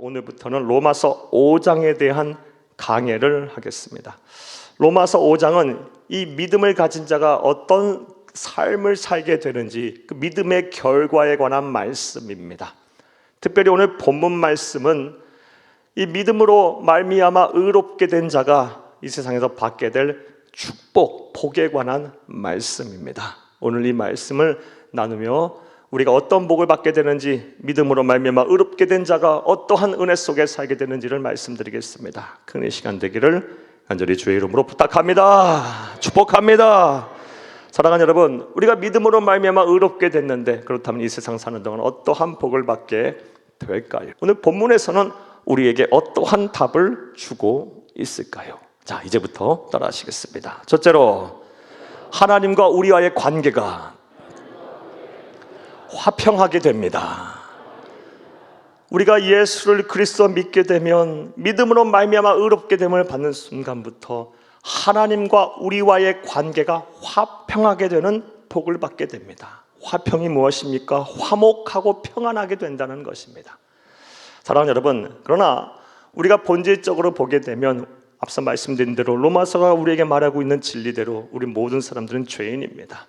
오늘부터는 로마서 5장에 대한 강해를 하겠습니다. 로마서 5장은 이 믿음을 가진 자가 어떤 삶을 살게 되는지 그 믿음의 결과에 관한 말씀입니다. 특별히 오늘 본문 말씀은 이 믿음으로 말미암아 의롭게 된 자가 이 세상에서 받게 될 축복, 복에 관한 말씀입니다. 오늘 이 말씀을 나누며 우리가 어떤 복을 받게 되는지, 믿음으로 말미암아 의롭게 된 자가 어떠한 은혜 속에 살게 되는지를 말씀드리겠습니다. 큰 시간 되기를 간절히 주의 이름으로 부탁합니다. 축복합니다. 사랑하는 여러분, 우리가 믿음으로 말미암아 의롭게 됐는데 그렇다면 이 세상 사는 동안 어떠한 복을 받게 될까요? 오늘 본문에서는 우리에게 어떠한 답을 주고 있을까요? 자, 이제부터 따라하시겠습니다. 첫째로, 하나님과 우리와의 관계가 화평하게 됩니다. 우리가 예수를 그리스도 믿게 되면 믿음으로 말미암아 의롭게 됨을 받는 순간부터 하나님과 우리와의 관계가 화평하게 되는 복을 받게 됩니다. 화평이 무엇입니까? 화목하고 평안하게 된다는 것입니다. 사랑하는 여러분, 그러나 우리가 본질적으로 보게 되면 앞서 말씀드린 대로 로마서가 우리에게 말하고 있는 진리대로 우리 모든 사람들은 죄인입니다.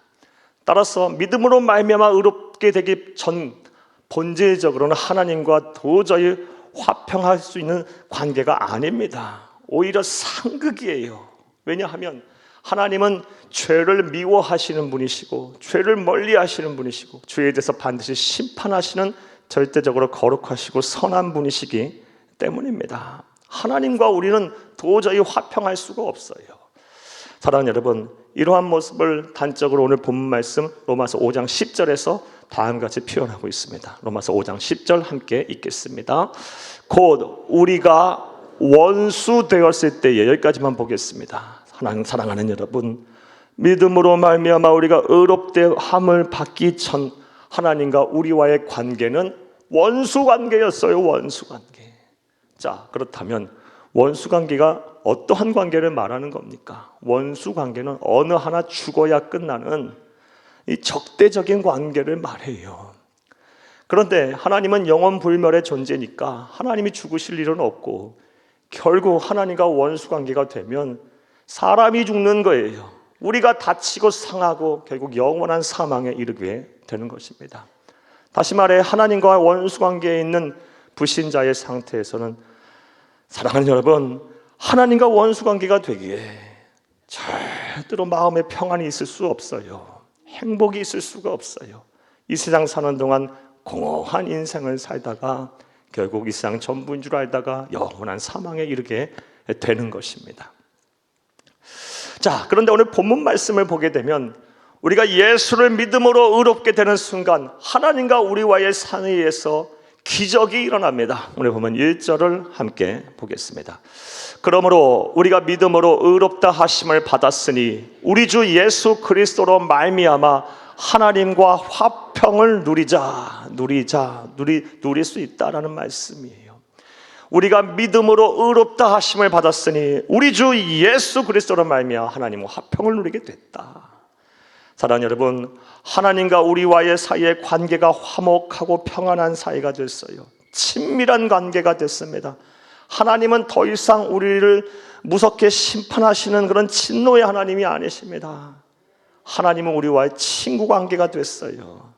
따라서 믿음으로 말미암아 의롭게 되기 전 본질적으로는 하나님과 도저히 화평할 수 있는 관계가 아닙니다. 오히려 상극이에요. 왜냐하면 하나님은 죄를 미워하시는 분이시고 죄를 멀리하시는 분이시고 죄에 대해서 반드시 심판하시는 절대적으로 거룩하시고 선한 분이시기 때문입니다. 하나님과 우리는 도저히 화평할 수가 없어요. 사랑하는 여러분, 이러한 모습을 단적으로 오늘 본문 말씀 로마서 5장 10절에서 다음과 같이 표현하고 있습니다. 로마서 5장 10절 함께 읽겠습니다. 곧 우리가 원수 되었을 때에, 여기까지만 보겠습니다. 사랑하는 여러분, 믿음으로 말미암아 우리가 의롭게 함을 받기 전 하나님과 우리와의 관계는 원수 관계였어요. 원수 관계. 자, 그렇다면 원수 관계가 어떠한 관계를 말하는 겁니까? 원수 관계는 어느 하나 죽어야 끝나는 이 적대적인 관계를 말해요. 그런데 하나님은 영원 불멸의 존재니까 하나님이 죽으실 일은 없고 결국 하나님과 원수 관계가 되면 사람이 죽는 거예요. 우리가 다치고 상하고 결국 영원한 사망에 이르게 되는 것입니다. 다시 말해 하나님과 원수 관계에 있는 불신자의 상태에서는 사랑하는 여러분, 하나님과 원수 관계가 되기에 절대로 마음에 평안이 있을 수 없어요. 행복이 있을 수가 없어요. 이 세상 사는 동안 공허한 인생을 살다가 결국 이 세상 전부인 줄 알다가 영원한 사망에 이르게 되는 것입니다. 자, 그런데 오늘 본문 말씀을 보게 되면 우리가 예수를 믿음으로 의롭게 되는 순간 하나님과 우리와의 사이에서 기적이 일어납니다. 오늘 보면 1절을 함께 보겠습니다. 그러므로 우리가 믿음으로 의롭다 하심을 받았으니 우리 주 예수 그리스도로 말미암아 하나님과 화평을 누릴 수 있다라는 말씀이에요. 우리가 믿음으로 의롭다 하심을 받았으니 우리 주 예수 그리스도로 말미암아 하나님과 화평을 누리게 됐다. 사랑하는 여러분, 하나님과 우리와의 사이의 관계가 화목하고 평안한 사이가 됐어요. 친밀한 관계가 됐습니다. 하나님은 더 이상 우리를 무섭게 심판하시는 그런 진노의 하나님이 아니십니다. 하나님은 우리와의 친구 관계가 됐어요.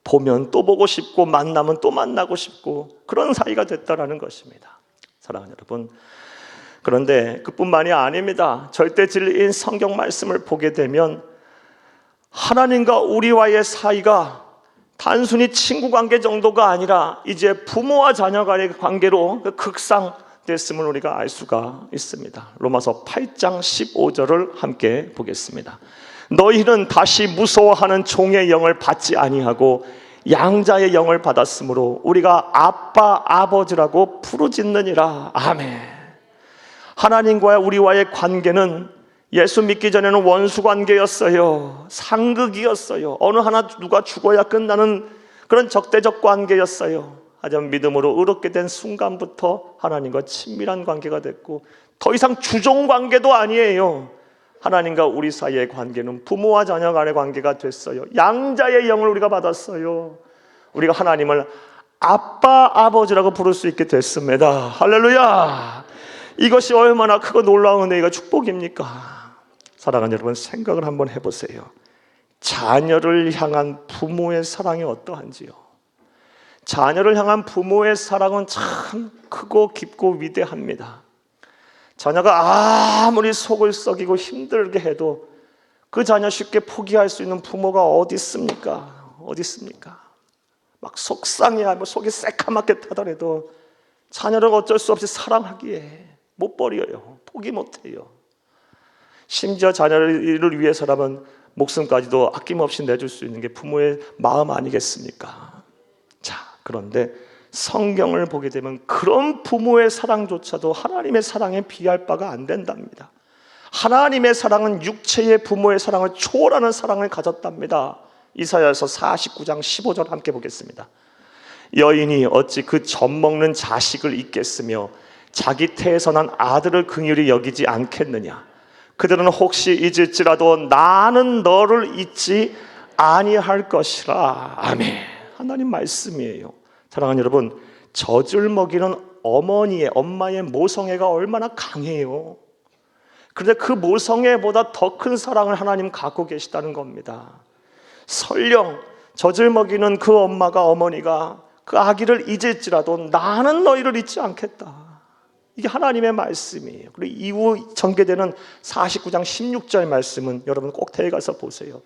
보면 또 보고 싶고 만나면 또 만나고 싶고 그런 사이가 됐다라는 것입니다. 사랑하는 여러분, 그런데 그뿐만이 아닙니다. 절대 진리인 성경 말씀을 보게 되면 하나님과 우리와의 사이가 단순히 친구 관계 정도가 아니라 이제 부모와 자녀 간의 관계로 극상됐음을 우리가 알 수가 있습니다. 로마서 8장 15절을 함께 보겠습니다. 너희는 다시 무서워하는 종의 영을 받지 아니하고 양자의 영을 받았으므로 우리가 아빠 아버지라고 부르짖느니라. 아멘. 하나님과 우리와의 관계는 예수 믿기 전에는 원수 관계였어요. 상극이었어요. 어느 하나 누가 죽어야 끝나는 그런 적대적 관계였어요. 하지만 믿음으로 의롭게 된 순간부터 하나님과 친밀한 관계가 됐고 더 이상 주종 관계도 아니에요. 하나님과 우리 사이의 관계는 부모와 자녀 간의 관계가 됐어요. 양자의 영을 우리가 받았어요. 우리가 하나님을 아빠, 아버지라고 부를 수 있게 됐습니다. 할렐루야. 이것이 얼마나 크고 놀라운 은혜가 축복입니까? 사랑하는 여러분, 생각을 한번 해보세요. 자녀를 향한 부모의 사랑이 어떠한지요? 자녀를 향한 부모의 사랑은 참 크고 깊고 위대합니다. 자녀가 아무리 속을 썩이고 힘들게 해도 그 자녀 쉽게 포기할 수 있는 부모가 어디 있습니까? 어디 있습니까? 막 속상해하고 속이 새카맣게 타더라도 자녀를 어쩔 수 없이 사랑하기에 못 버려요. 포기 못해요. 심지어 자녀를 위해서라면 목숨까지도 아낌없이 내줄 수 있는 게 부모의 마음 아니겠습니까? 자, 그런데 성경을 보게 되면 그런 부모의 사랑조차도 하나님의 사랑에 비할 바가 안 된답니다. 하나님의 사랑은 육체의 부모의 사랑을 초월하는 사랑을 가졌답니다. 이사야서 49장 15절 함께 보겠습니다. 여인이 어찌 그 젖먹는 자식을 잊겠으며 자기 태에서 난 아들을 긍휼히 여기지 않겠느냐. 그들은 혹시 잊을지라도 나는 너를 잊지 아니할 것이라. 아멘. 하나님 말씀이에요. 사랑하는 여러분, 젖을 먹이는 엄마의 모성애가 얼마나 강해요. 그런데 그 모성애보다 더 큰 사랑을 하나님 갖고 계시다는 겁니다. 설령 젖을 먹이는 그 어머니가 그 아기를 잊을지라도 나는 너희를 잊지 않겠다. 이게 하나님의 말씀이에요. 그리고 이후 전개되는 49장 16절 말씀은 여러분 꼭 대가서 보세요.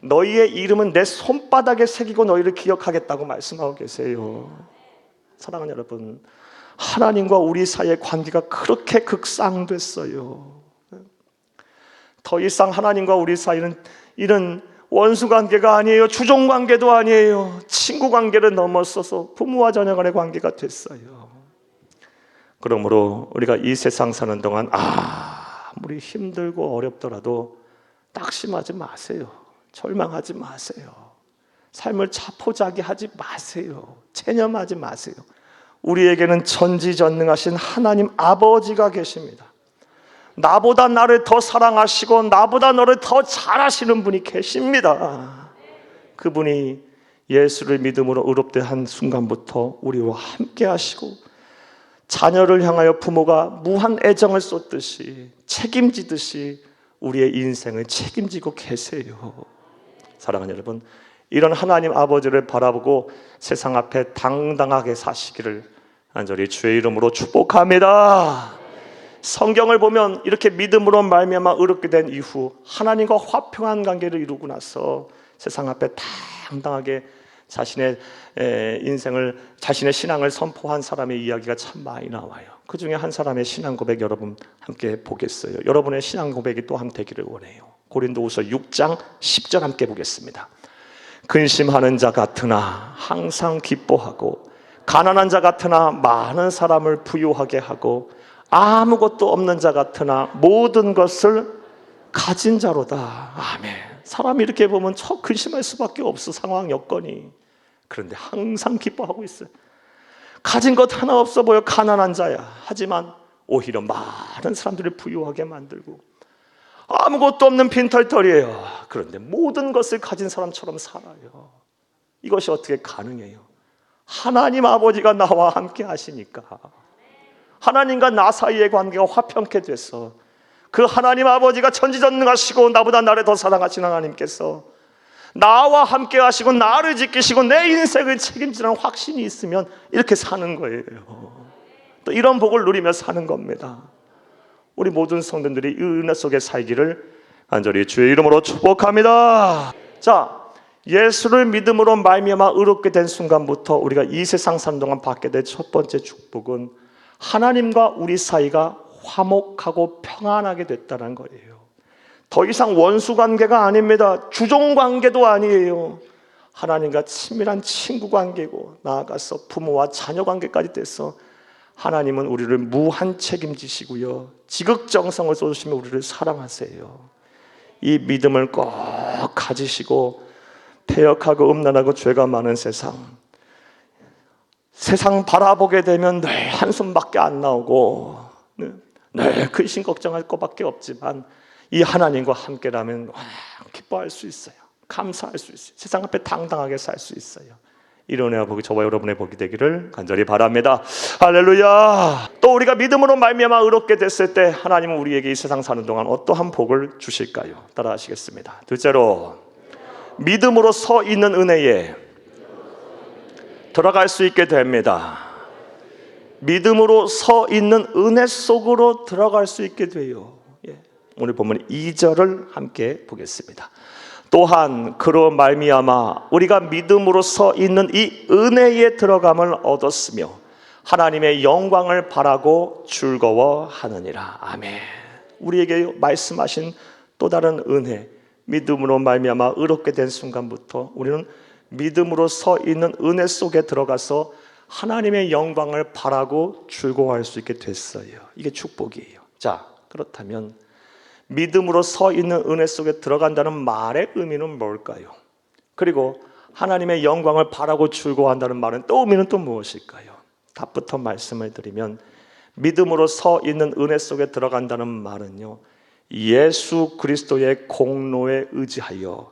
너희의 이름은 내 손바닥에 새기고 너희를 기억하겠다고 말씀하고 계세요. 사랑하는 여러분, 하나님과 우리 사이의 관계가 그렇게 극상됐어요. 더 이상 하나님과 우리 사이는 이런 원수 관계가 아니에요. 주종 관계도 아니에요. 친구 관계를 넘어서서 부모와 자녀 간의 관계가 됐어요. 그러므로 우리가 이 세상 사는 동안 아무리 힘들고 어렵더라도 낙심하지 마세요. 절망하지 마세요. 삶을 자포자기하지 마세요. 체념하지 마세요. 우리에게는 전지전능하신 하나님 아버지가 계십니다. 나보다 나를 더 사랑하시고 나보다 너를 더 잘하시는 분이 계십니다. 그분이 예수를 믿음으로 의롭게 한 순간부터 우리와 함께 하시고 자녀를 향하여 부모가 무한 애정을 쏟듯이 책임지듯이 우리의 인생을 책임지고 계세요. 사랑하는 여러분, 이런 하나님 아버지를 바라보고 세상 앞에 당당하게 사시기를 간절히 주의 이름으로 축복합니다. 성경을 보면 이렇게 믿음으로 말미암아 의롭게 된 이후 하나님과 화평한 관계를 이루고 나서 세상 앞에 당당하게 자신의 인생을, 자신의 신앙을 선포한 사람의 이야기가 참 많이 나와요. 그 중에 한 사람의 신앙 고백 여러분 함께 보겠어요. 여러분의 신앙 고백이 또한 되기를 원해요. 고린도후서 6장 10절 함께 보겠습니다. 근심하는 자 같으나 항상 기뻐하고 가난한 자 같으나 많은 사람을 부유하게 하고 아무것도 없는 자 같으나 모든 것을 가진 자로다. 아멘. 사람이 이렇게 보면 근심할 수밖에 없어. 상황 여건이. 그런데 항상 기뻐하고 있어요. 가진 것 하나 없어 보여 가난한 자야. 하지만 오히려 많은 사람들을 부유하게 만들고 아무것도 없는 빈털터리예요. 그런데 모든 것을 가진 사람처럼 살아요. 이것이 어떻게 가능해요? 하나님 아버지가 나와 함께 하시니까. 하나님과 나 사이의 관계가 화평케 돼서 그 하나님 아버지가 전지전능하시고 나보다 나를 더 사랑하시는 하나님께서 나와 함께 하시고 나를 지키시고 내 인생을 책임지는 확신이 있으면 이렇게 사는 거예요. 또 이런 복을 누리며 사는 겁니다. 우리 모든 성도들이 이 은혜 속에 살기를 간절히 주의 이름으로 축복합니다. 자, 예수를 믿음으로 말미암아 의롭게 된 순간부터 우리가 이 세상 사는 동안 받게 될 첫 번째 축복은 하나님과 우리 사이가 화목하고 평안하게 됐다는 거예요. 더 이상 원수 관계가 아닙니다. 주종 관계도 아니에요. 하나님과 친밀한 친구 관계고 나아가서 부모와 자녀 관계까지 돼서 하나님은 우리를 무한 책임지시고요, 지극정성을 쏟으시며 우리를 사랑하세요. 이 믿음을 꼭 가지시고 패역하고 음란하고 죄가 많은 세상 바라보게 되면 늘 한숨밖에 안 나오고 늘 근심 걱정할 것밖에 없지만 이 하나님과 함께라면 기뻐할 수 있어요. 감사할 수 있어요. 세상 앞에 당당하게 살 수 있어요. 이런 은혜가 보기 저와 여러분의 복이 되기를 간절히 바랍니다. 할렐루야. 또 우리가 믿음으로 말미암아 의롭게 됐을 때 하나님은 우리에게 이 세상 사는 동안 어떠한 복을 주실까요? 따라하시겠습니다. 둘째로, 믿음으로 서 있는 은혜에 들어갈 수 있게 됩니다. 믿음으로 서 있는 은혜 속으로 들어갈 수 있게 돼요. 오늘 본문 2절을 함께 보겠습니다. 또한 그로 말미암아 우리가 믿음으로 서 있는 이 은혜에 들어감을 얻었으며 하나님의 영광을 바라고 즐거워하느니라. 아멘. 우리에게 말씀하신 또 다른 은혜, 믿음으로 말미암아 의롭게 된 순간부터 우리는 믿음으로 서 있는 은혜 속에 들어가서 하나님의 영광을 바라고 즐거워할 수 있게 됐어요. 이게 축복이에요. 자, 그렇다면 믿음으로 서 있는 은혜 속에 들어간다는 말의 의미는 뭘까요? 그리고 하나님의 영광을 바라고 즐거워한다는 말은 또 의미는 또 무엇일까요? 답부터 말씀을 드리면 믿음으로 서 있는 은혜 속에 들어간다는 말은요, 예수 그리스도의 공로에 의지하여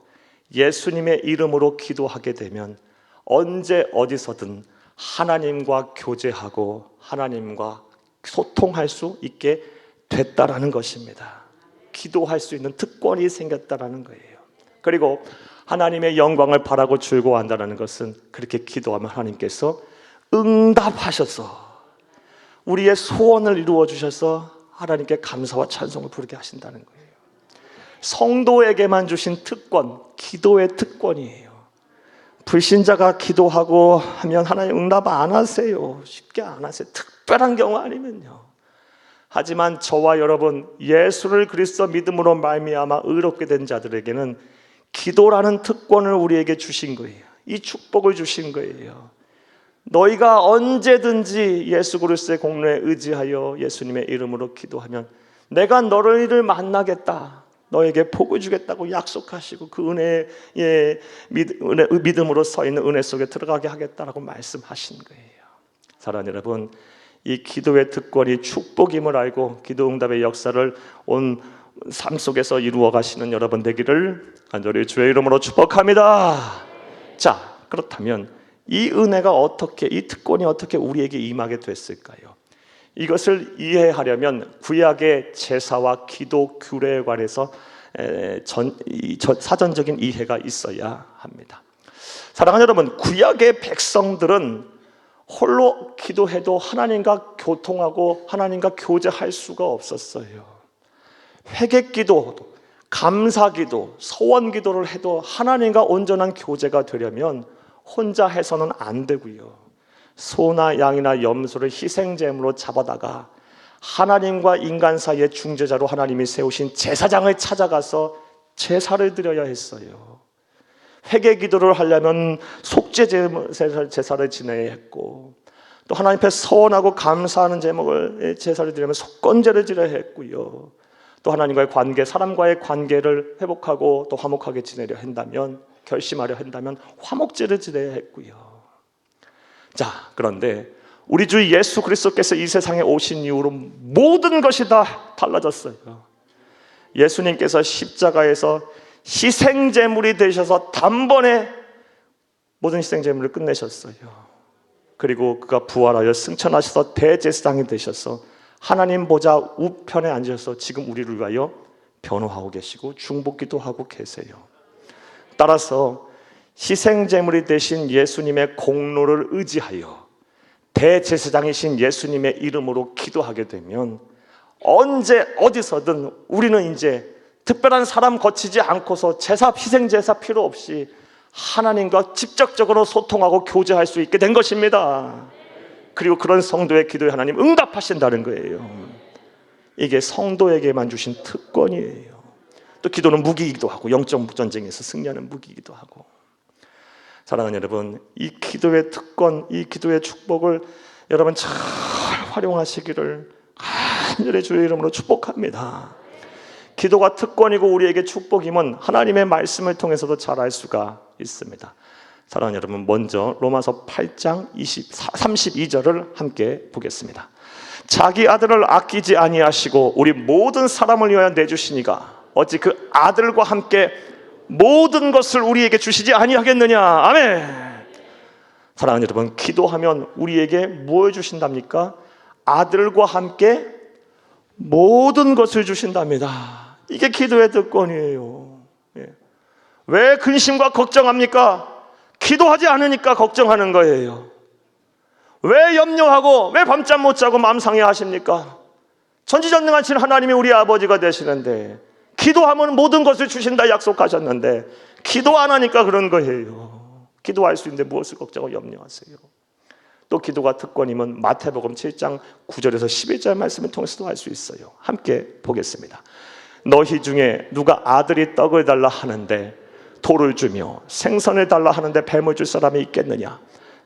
예수님의 이름으로 기도하게 되면 언제 어디서든 하나님과 교제하고 하나님과 소통할 수 있게 됐다라는 것입니다. 기도할 수 있는 특권이 생겼다라는 거예요. 그리고 하나님의 영광을 바라고 즐거워한다는 것은 그렇게 기도하면 하나님께서 응답하셔서 우리의 소원을 이루어 주셔서 하나님께 감사와 찬송을 부르게 하신다는 거예요. 성도에게만 주신 특권, 기도의 특권이에요. 불신자가 기도하고 하면 하나님 응답 안 하세요. 쉽게 안 하세요. 특별한 경우 아니면요. 하지만 저와 여러분, 예수를 그리스도 믿음으로 말미암아 의롭게 된 자들에게는 기도라는 특권을 우리에게 주신 거예요. 이 축복을 주신 거예요. 너희가 언제든지 예수 그리스도의 공로에 의지하여 예수님의 이름으로 기도하면 내가 너희를 만나겠다, 너에게 복을 주겠다고 약속하시고 그 은혜의 믿음으로 서 있는 은혜 속에 들어가게 하겠다라고 말씀하신 거예요. 사랑하는 여러분, 이 기도의 특권이 축복임을 알고 기도 응답의 역사를 온 삶 속에서 이루어 가시는 여러분 되기를 간절히 주의 이름으로 축복합니다. 자, 그렇다면 이 은혜가 어떻게, 이 특권이 어떻게 우리에게 임하게 됐을까요? 이것을 이해하려면 구약의 제사와 기도 규례에 관해서 사전적인 이해가 있어야 합니다. 사랑하는 여러분, 구약의 백성들은 홀로 기도해도 하나님과 교통하고 하나님과 교제할 수가 없었어요. 회개기도, 감사기도, 소원기도를 해도 하나님과 온전한 교제가 되려면 혼자 해서는 안 되고요. 소나 양이나 염소를 희생제물로 잡아다가 하나님과 인간 사이의 중재자로 하나님이 세우신 제사장을 찾아가서 제사를 드려야 했어요. 회개 기도를 하려면 속죄 제사를 지내야 했고, 또 하나님 앞에 서원하고 감사하는 제사를 드리려면 속건제를 드려야 했고요. 또 하나님과의 관계, 사람과의 관계를 회복하고 또 화목하게 지내려 한다면, 결심하려 한다면 화목제를 지내야 했고요. 자, 그런데 우리 주 예수 그리스도께서 이 세상에 오신 이후로 모든 것이 다 달라졌어요. 예수님께서 십자가에서 희생제물이 되셔서 단번에 모든 희생제물을 끝내셨어요. 그리고 그가 부활하여 승천하셔서 대제사장이 되셔서 하나님 보좌 우편에 앉으셔서 지금 우리를 위하여 변호하고 계시고 중보기도 하고 계세요. 따라서 희생제물이 되신 예수님의 공로를 의지하여 대제사장이신 예수님의 이름으로 기도하게 되면 언제 어디서든 우리는 이제 특별한 사람 거치지 않고서 제사, 희생제사 필요 없이 하나님과 직접적으로 소통하고 교제할 수 있게 된 것입니다. 그리고 그런 성도의 기도에 하나님 응답하신다는 거예요. 이게 성도에게만 주신 특권이에요. 또 기도는 무기이기도 하고 영적 전쟁에서 승리하는 무기이기도 하고. 사랑하는 여러분, 이 기도의 특권, 이 기도의 축복을 여러분 잘 활용하시기를 간절히 주의 이름으로 축복합니다. 기도가 특권이고 우리에게 축복임은 하나님의 말씀을 통해서도 잘 알 수가 있습니다. 사랑하는 여러분, 먼저 로마서 8장 32절을 함께 보겠습니다. 자기 아들을 아끼지 아니하시고 우리 모든 사람을 위하여 내주시니가 어찌 그 아들과 함께 모든 것을 우리에게 주시지 아니하겠느냐. 아멘. 사랑하는 여러분, 기도하면 우리에게 무엇을 주신답니까? 아들과 함께 모든 것을 주신답니다. 이게 기도의 특권이에요. 왜 근심과 걱정합니까? 기도하지 않으니까 걱정하는 거예요. 왜 염려하고 왜 밤잠 못 자고 마음 상해하십니까? 전지전능하신 하나님이 우리 아버지가 되시는데, 기도하면 모든 것을 주신다 약속하셨는데 기도 안 하니까 그런 거예요. 기도할 수 있는데 무엇을 걱정하고 염려하세요? 또 기도가 특권이면 마태복음 7장 9절에서 11절 말씀을 통해서도 알 수 있어요. 함께 보겠습니다. 너희 중에 누가 아들이 떡을 달라 하는데 돌을 주며 생선을 달라 하는데 뱀을 줄 사람이 있겠느냐?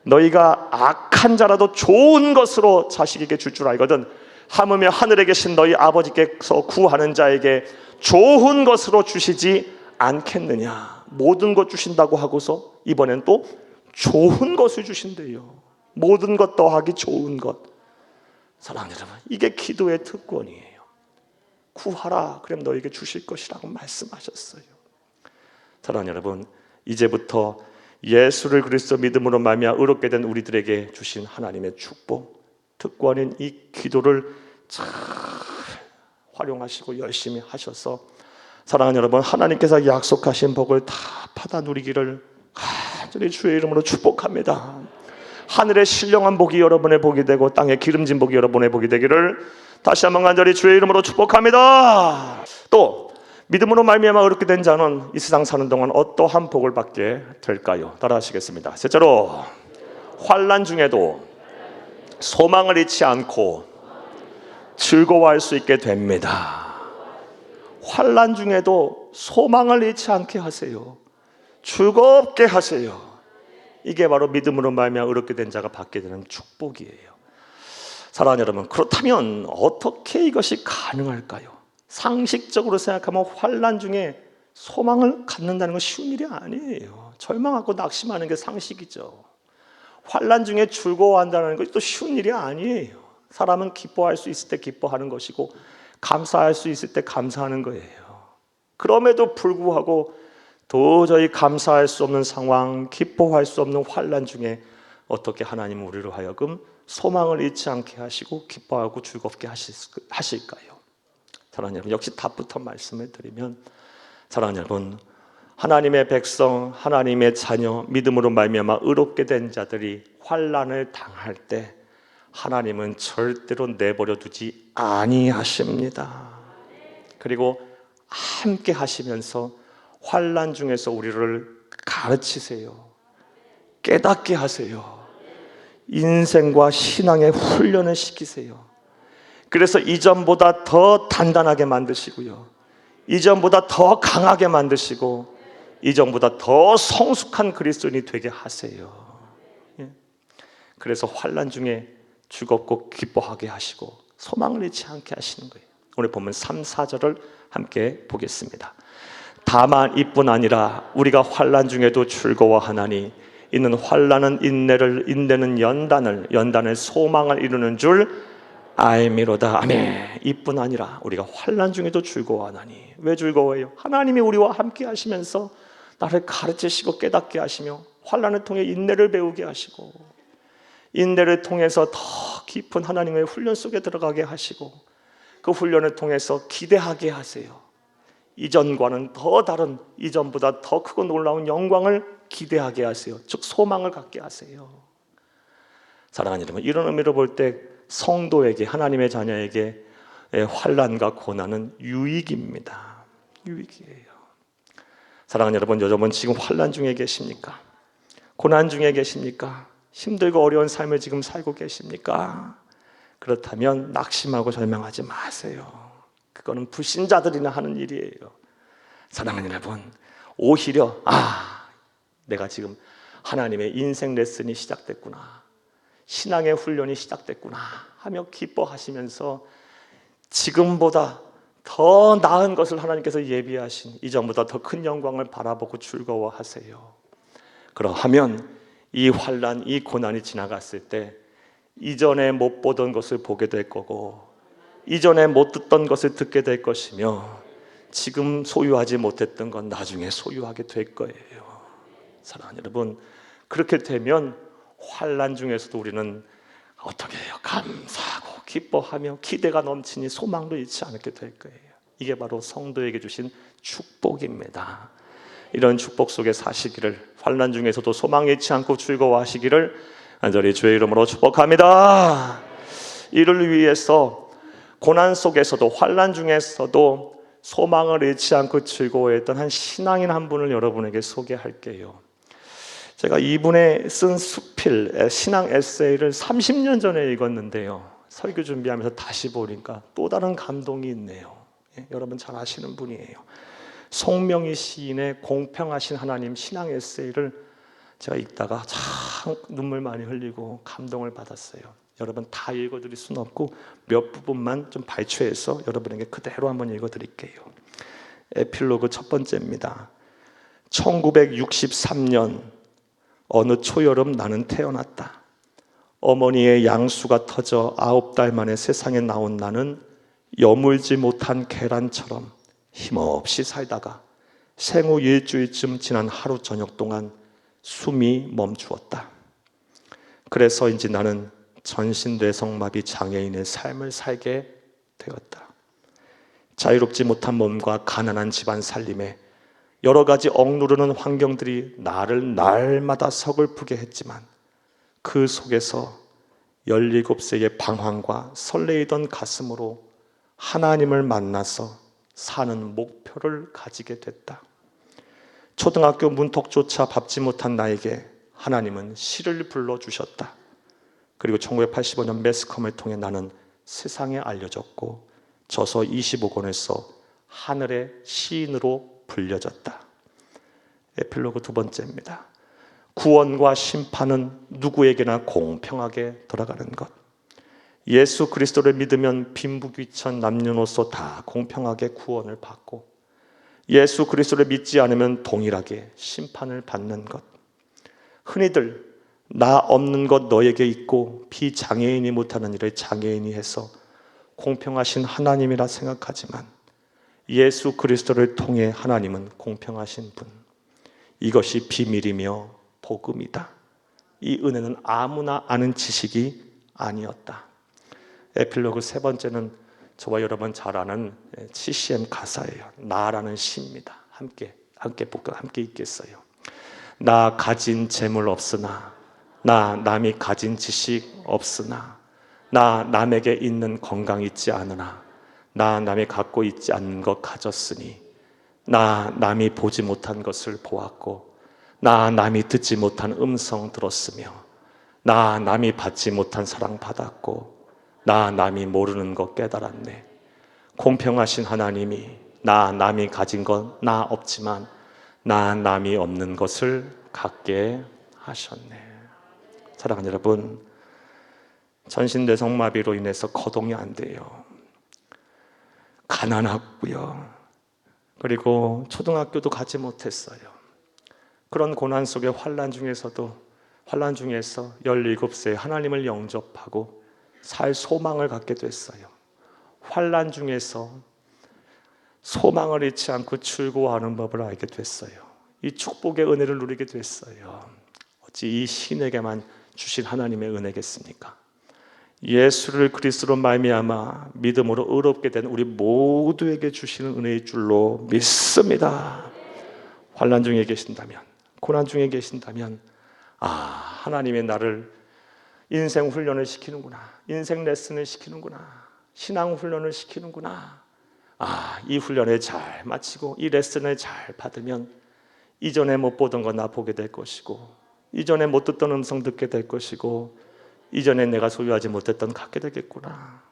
너희가 악한 자라도 좋은 것으로 자식에게 줄 줄 알거든 하물며 하늘에 계신 너희 아버지께서 구하는 자에게 좋은 것으로 주시지 않겠느냐? 모든 것 주신다고 하고서 이번엔 또 좋은 것을 주신대요. 모든 것 더하기 좋은 것. 사랑하는 여러분, 이게 기도의 특권이에요. 구하라 그럼 너에게 주실 것이라고 말씀하셨어요. 사랑하는 여러분, 이제부터 예수를 그리스도 믿음으로 말미암아 의롭게 된 우리들에게 주신 하나님의 축복, 특권인 이 기도를 잘 활용하시고 열심히 하셔서 사랑하는 여러분, 하나님께서 약속하신 복을 다 받아 누리기를 간절히 주의 이름으로 축복합니다. 하늘의 신령한 복이 여러분의 복이 되고 땅의 기름진 복이 여러분의 복이 되기를 다시 한번 간절히 주의 이름으로 축복합니다. 또 믿음으로 말미암아 의롭게 된 자는 이 세상 사는 동안 어떠한 복을 받게 될까요? 따라하시겠습니다. 셋째로, 환난 중에도 소망을 잃지 않고 즐거워할 수 있게 됩니다. 환난 중에도 소망을 잃지 않게 하세요. 즐겁게 하세요. 이게 바로 믿음으로 말미암아 의롭게 된 자가 받게 되는 축복이에요. 사랑하는 여러분, 그렇다면 어떻게 이것이 가능할까요? 상식적으로 생각하면 환난 중에 소망을 갖는다는 건 쉬운 일이 아니에요. 절망하고 낙심하는 게 상식이죠. 환난 중에 즐거워한다는 것도 쉬운 일이 아니에요. 사람은 기뻐할 수 있을 때 기뻐하는 것이고 감사할 수 있을 때 감사하는 거예요. 그럼에도 불구하고 도저히 감사할 수 없는 상황, 기뻐할 수 없는 환난 중에 어떻게 하나님은 우리로 하여금 소망을 잃지 않게 하시고 기뻐하고 즐겁게 하실까요? 사랑하는 여러분, 역시 답부터 말씀을 드리면, 사랑하는 여러분, 하나님의 백성, 하나님의 자녀, 믿음으로 말미암아 의롭게 된 자들이 환난을 당할 때 하나님은 절대로 내버려 두지 아니하십니다. 그리고 함께 하시면서 환난 중에서 우리를 가르치세요. 깨닫게 하세요. 인생과 신앙의 훈련을 시키세요. 그래서 이전보다 더 단단하게 만드시고요, 이전보다 더 강하게 만드시고 이전보다 더 성숙한 그리스도인이 되게 하세요. 그래서 환난 중에 즐겁고 기뻐하게 하시고 소망을 잃지 않게 하시는 거예요. 오늘 보면 3, 4절을 함께 보겠습니다. 다만 이뿐 아니라 우리가 환난 중에도 즐거워하나니 이는 환난은 인내는 연단을 소망을 이루는 줄 알미로다. 아멘. 이뿐 아니라 우리가 환난 중에도 즐거워하나니. 왜 즐거워해요? 하나님이 우리와 함께 하시면서 나를 가르치시고 깨닫게 하시며 환난을 통해 인내를 배우게 하시고 인내를 통해서 더 깊은 하나님의 훈련 속에 들어가게 하시고 그 훈련을 통해서 기대하게 하세요. 이전과는 더 다른, 이전보다 더 크고 놀라운 영광을 기대하게 하세요. 즉 소망을 갖게 하세요. 사랑하는 여러분, 이런 의미로 볼 때 성도에게, 하나님의 자녀에게 환난과 고난은 유익입니다. 유익이에요. 사랑하는 여러분 지금 환난 중에 계십니까? 고난 중에 계십니까? 힘들고 어려운 삶을 지금 살고 계십니까? 그렇다면 낙심하고 절망하지 마세요. 그거는 불신자들이나 하는 일이에요. 사랑하는 여러분, 오히려 내가 지금 하나님의 인생 레슨이 시작됐구나, 신앙의 훈련이 시작됐구나 하며 기뻐하시면서 지금보다 더 나은 것을 하나님께서 예비하신 이전보다 더 큰 영광을 바라보고 즐거워하세요. 그러하면 이 환난, 이 고난이 지나갔을 때 이전에 못 보던 것을 보게 될 거고 이전에 못 듣던 것을 듣게 될 것이며 지금 소유하지 못했던 건 나중에 소유하게 될 거예요. 사랑하는 여러분, 그렇게 되면 환난 중에서도 우리는 어떻게 해요? 감사하고 기뻐하며 기대가 넘치니 소망도 잃지 않게 될 거예요. 이게 바로 성도에게 주신 축복입니다. 이런 축복 속에 사시기를, 환난 중에서도 소망 잃지 않고 즐거워하시기를 간절히 주의 이름으로 축복합니다. 이를 위해서 고난 속에서도 환난 중에서도 소망을 잃지 않고 즐거워했던 한 신앙인 한 분을 여러분에게 소개할게요. 제가 이분의 쓴 수필 신앙 에세이를 30년 전에 읽었는데요, 설교 준비하면서 다시 보니까 또 다른 감동이 있네요. 여러분 잘 아시는 분이에요. 송명희 시인의 공평하신 하나님 신앙 에세이를 제가 읽다가 참 눈물 많이 흘리고 감동을 받았어요. 여러분 다 읽어드릴 수는 없고 몇 부분만 좀 발췌해서 여러분에게 그대로 한번 읽어드릴게요. 에필로그 첫 번째입니다. 1963년 어느 초여름 나는 태어났다. 어머니의 양수가 터져 9달 만에 세상에 나온 나는 여물지 못한 계란처럼 힘없이 살다가 생후 일주일쯤 지난 하루 저녁 동안 숨이 멈추었다. 그래서인지 나는 전신뇌성마비 장애인의 삶을 살게 되었다. 자유롭지 못한 몸과 가난한 집안 살림에 여러 가지 억누르는 환경들이 나를 날마다 서글프게 했지만 그 속에서 17세의 방황과 설레이던 가슴으로 하나님을 만나서 사는 목표를 가지게 됐다. 초등학교 문턱조차 밟지 못한 나에게 하나님은 시를 불러주셨다. 그리고 1985년 매스컴을 통해 나는 세상에 알려졌고 저서 25권에서 하늘의 시인으로 불려졌다. 에필로그 두 번째입니다. 구원과 심판은 누구에게나 공평하게 돌아가는 것. 예수 그리스도를 믿으면 빈부귀천 남녀노소 다 공평하게 구원을 받고 예수 그리스도를 믿지 않으면 동일하게 심판을 받는 것. 흔히들 나 없는 것 너에게 있고 비장애인이 못하는 일을 장애인이 해서 공평하신 하나님이라 생각하지만 예수 그리스도를 통해 하나님은 공평하신 분. 이것이 비밀이며 복음이다. 이 은혜는 아무나 아는 지식이 아니었다. 에필로그 세 번째는 저와 여러분 잘 아는 CCM 가사예요. 나라는 시입니다. 함께 읽겠어요. 나 가진 재물 없으나, 나 남이 가진 지식 없으나, 나 남에게 있는 건강 있지 않으나, 나 남이 갖고 있지 않는 것 가졌으니, 나 남이 보지 못한 것을 보았고, 나 남이 듣지 못한 음성 들었으며, 나 남이 받지 못한 사랑 받았고, 나 남이 모르는 것 깨달았네. 공평하신 하나님이 나 남이 가진 것 나 없지만 나 남이 없는 것을 갖게 하셨네. 사랑하는 여러분, 전신뇌성마비로 인해서 거동이 안 돼요. 가난하고요. 그리고 초등학교도 가지 못했어요. 그런 고난 속에 환난 중에서 17세 하나님을 영접하고 살 소망을 갖게 됐어요. 환난 중에서 소망을 잃지 않고 즐거워하는 법을 알게 됐어요. 이 축복의 은혜를 누리게 됐어요. 어찌 이 신에게만 주신 하나님의 은혜겠습니까? 예수를 그리스도로 말미암아 믿음으로 의롭게 된 우리 모두에게 주시는 은혜의 줄로 믿습니다. 환난 중에 계신다면, 고난 중에 계신다면, 하나님의 나를 인생 훈련을 시키는구나, 인생 레슨을 시키는구나, 신앙 훈련을 시키는구나. 이 훈련을 잘 마치고 이 레슨을 잘 받으면 이전에 못 보던 거 나 보게 될 것이고, 이전에 못 듣던 음성 듣게 될 것이고, 이전에 내가 소유하지 못했던 갖게 되겠구나.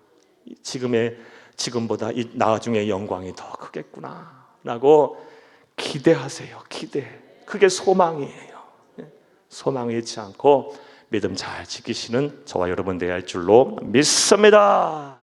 지금보다 이 나중에 영광이 더 크겠구나 라고 기대하세요. 그게 소망이에요. 소망 잃지 않고 믿음 잘 지키시는 저와 여러분 되어야 할 줄로 믿습니다.